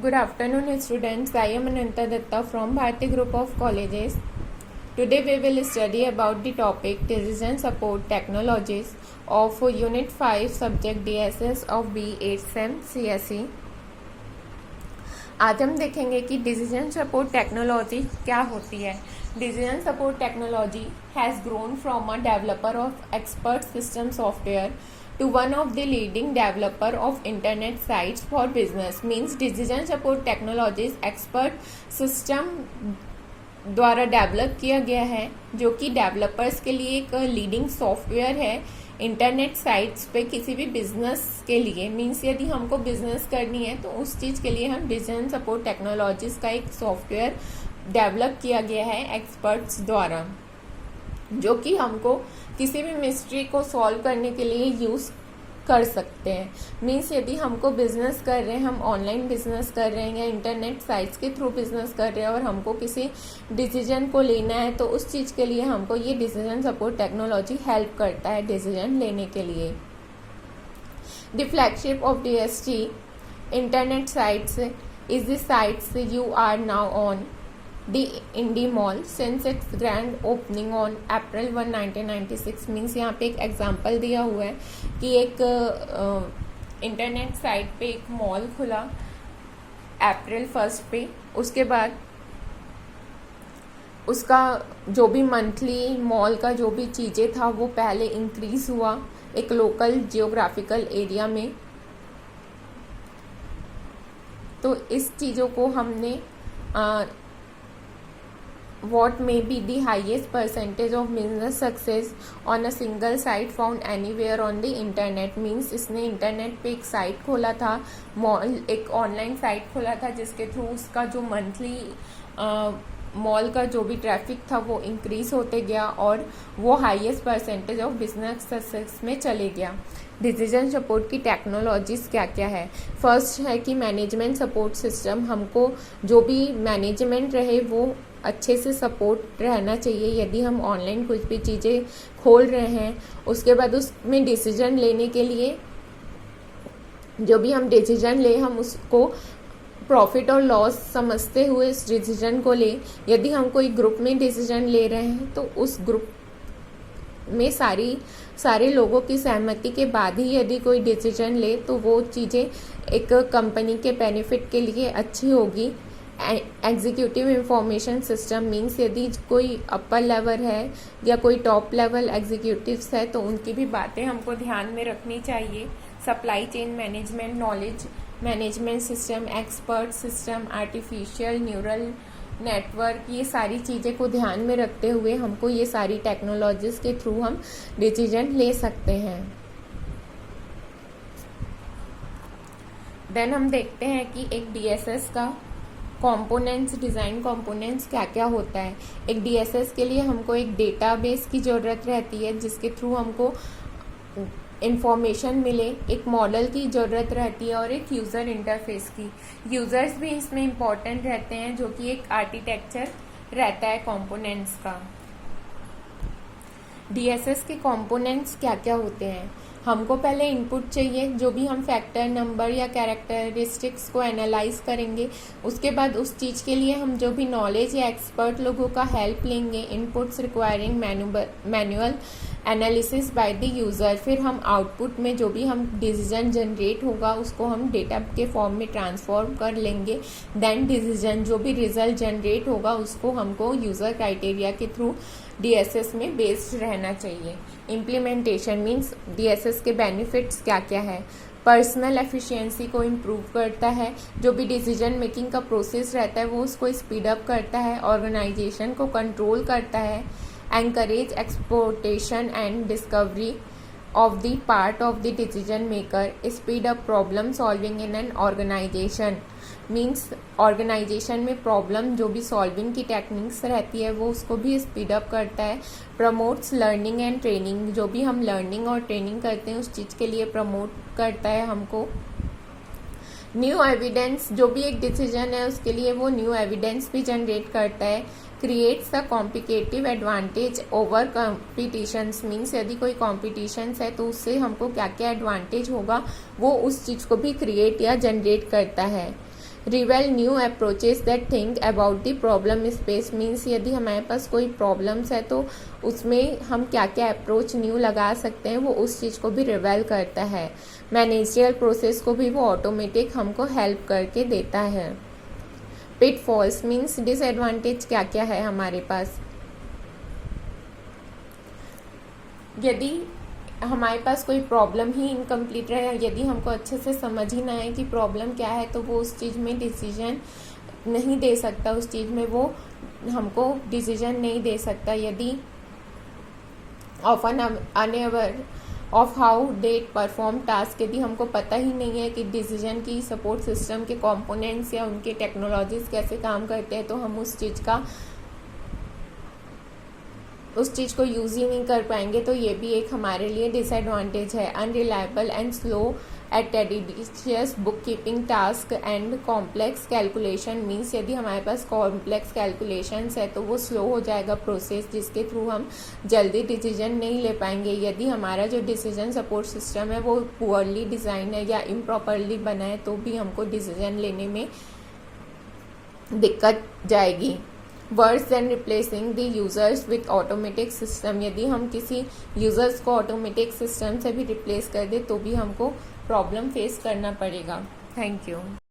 Good afternoon, students. I am Ananta Datta from Bharati Group of Colleges. Today we will study about the topic Decision Support Technologies of Unit 5 Subject DSS of B8 SEM CSE. आज हम देखेंगे कि decision support technology क्या होती है. Decision support technology has grown from a developer of expert system software to one of the leading developer of internet sites for business. Means decision support technologies expert system द्वारा develop किया गया है, जो कि developers के लिए एक leading software है इंटरनेट साइट्स पे किसी भी बिजनेस के लिए. मीन्स यदि हमको बिजनेस करनी है तो उस चीज़ के लिए हम डिसीजन सपोर्ट टेक्नोलॉजीज का एक सॉफ्टवेयर डेवलप किया गया है एक्सपर्ट्स द्वारा, जो कि हमको किसी भी मिस्ट्री को सॉल्व करने के लिए यूज़ कर सकते हैं. मीन्स यदि हमको बिजनेस कर रहे हैं, हम ऑनलाइन बिजनेस कर रहे हैं या इंटरनेट साइट्स के थ्रू बिजनेस कर रहे हैं और हमको किसी डिसीजन को लेना है, तो उस चीज़ के लिए हमको ये डिसीजन सपोर्ट टेक्नोलॉजी हेल्प करता है डिसीजन लेने के लिए. The flagship of DST internet sites is the sites you are now on The Indie Mall since its grand opening on April 1, 1996. Means यहाँ पे एक एग्जाम्पल दिया हुआ है कि एक इंटरनेट साइट पे एक मॉल खुला अप्रैल 1 पे. उसके बाद उसका जो भी मंथली मॉल का जो भी चीज़ें था वो पहले इंक्रीज हुआ एक लोकल जियोग्राफिकल एरिया में. तो इस चीज़ों को हमने what may be the highest percentage of business success on a single site found anywhere on the internet. Means इसने इंटरनेट पे एक साइट खोला था, मॉल एक ऑनलाइन साइट खोला था जिसके थ्रू उसका जो मंथली मॉल का जो भी ट्रैफिक था वो इंक्रीज होते गया और वो highest percentage of business success में चले गया. डिसीजन सपोर्ट की टेक्नोलॉजीज क्या क्या है. फर्स्ट है कि मैनेजमेंट सपोर्ट सिस्टम. हमको जो भी मैनेजमेंट रहे वो अच्छे से सपोर्ट रहना चाहिए यदि हम ऑनलाइन कुछ भी चीज़ें खोल रहे हैं. उसके बाद उसमें डिसीजन लेने के लिए जो भी हम डिसीजन ले हम उसको प्रॉफिट और लॉस समझते हुए इस डिसीजन को ले. यदि हम कोई ग्रुप में डिसीजन ले रहे हैं तो उस ग्रुप में सारे लोगों की सहमति के बाद ही यदि कोई डिसीजन ले तो वो चीज़ें एक कंपनी के बेनिफिट के लिए अच्छी होगी. एग्जीक्यूटिव इंफॉर्मेशन सिस्टम मीन्स यदि कोई अपर लेवल है या कोई टॉप लेवल एग्जीक्यूटिव्स है तो उनकी भी बातें हमको ध्यान में रखनी चाहिए. Supply chain management, knowledge management system, expert system, artificial neural network, ये सारी चीज़ें को ध्यान में रखते हुए हमको ये सारी टेक्नोलॉजीज के थ्रू हम डिसीजन ले सकते हैं. देन हम देखते हैं कि एक DSS का कंपोनेंट्स, डिज़ाइन कंपोनेंट्स क्या क्या होता है. एक DSS के लिए हमको एक डेटाबेस की ज़रूरत रहती है जिसके थ्रू हमको इंफॉर्मेशन मिले. एक मॉडल की ज़रूरत रहती है और एक यूज़र इंटरफेस की. यूज़र्स भी इसमें इम्पॉर्टेंट रहते हैं जो कि एक आर्किटेक्चर रहता है कंपोनेंट्स का. DSS के कंपोनेंट्स क्या क्या होते हैं. हमको पहले इनपुट चाहिए, जो भी हम फैक्टर, नंबर या कैरेक्टरिस्टिक्स को एनालाइज करेंगे. उसके बाद उस चीज़ के लिए हम जो भी नॉलेज या एक्सपर्ट लोगों का हेल्प लेंगे. Inputs requiring manual analysis by the user. फिर हम आउटपुट में जो भी हम डिसीजन जनरेट होगा उसको हम डेटा के फॉर्म में ट्रांसफॉर्म कर लेंगे. देन डिसीजन जो भी रिजल्ट जनरेट होगा उसको हमको यूज़र क्राइटेरिया के थ्रू DSS में बेस्ड रहना चाहिए. इम्प्लीमेंटेशन मीन्स DSS के बेनिफिट्स क्या क्या है. पर्सनल एफिशिएंसी को इम्प्रूव करता है. जो भी डिसीजन मेकिंग का प्रोसेस रहता है वो उसको स्पीड अप करता है. ऑर्गेनाइजेशन को कंट्रोल करता है. Encourage exploitation and discovery of the part of the decision maker. Speed up problem solving in an organization. Means organization में प्रॉब्लम जो भी सॉल्विंग की टेक्निक्स रहती है वो उसको भी स्पीड अप करता है. Promotes learning and training. जो भी हम लर्निंग और ट्रेनिंग करते हैं उस चीज़ के लिए प्रमोट करता है हमको. New evidence. जो भी एक डिसीजन है उसके लिए वो न्यू एविडेंस भी जनरेट करता है. Creates a competitive advantage over competitions. Means यदि कोई कॉम्पिटिशन्स है तो उससे हमको क्या क्या एडवांटेज होगा वो उस चीज़ को भी क्रिएट या जनरेट करता है. Reveal new approaches that think about the problem space means यदि हमारे पास कोई प्रॉब्लम्स है तो उसमें हम क्या क्या अप्रोच न्यू लगा सकते हैं, वो उस चीज़ को भी रिवेल करता है। मैनेजरियल प्रोसेस को भी वो ऑटोमेटिक हमको हेल्प करके देता है। पिटफॉल्स मीन्स डिसएडवांटेज क्या क्या है हमारे पास। यदि हमारे पास कोई प्रॉब्लम ही इनकम्प्लीट रहे, यदि हमको अच्छे से समझ ही ना आए कि प्रॉब्लम क्या है, तो वो उस चीज़ में डिसीजन नहीं दे सकता, उस चीज़ में वो हमको डिसीजन नहीं दे सकता। यदि often unaware of how they perform task, यदि हमको पता ही नहीं है कि डिसीजन की सपोर्ट सिस्टम के कंपोनेंट्स या उनके टेक्नोलॉजीज कैसे काम करते हैं, तो हम उस चीज़ को यूज़ ही नहीं कर पाएंगे, तो ये भी एक हमारे लिए डिसएडवांटेज है। Unreliable and slow at tedious book keeping task and complex calculation means यदि हमारे पास कॉम्प्लेक्स कैलकुलेशंस है तो वो स्लो हो जाएगा प्रोसेस, जिसके थ्रू हम जल्दी डिसीजन नहीं ले पाएंगे। यदि हमारा जो डिसीजन सपोर्ट सिस्टम है वो पुअरली डिज़ाइन है या इम्प्रॉपरली बना है, तो भी हमको डिसीजन लेने में दिक्कत जाएगी। Worse than replacing the users with automatic system, यदि हम किसी यूज़र्स को ऑटोमेटिक सिस्टम से भी रिप्लेस कर दे तो भी हमको प्रॉब्लम फेस करना पड़ेगा। Thank you.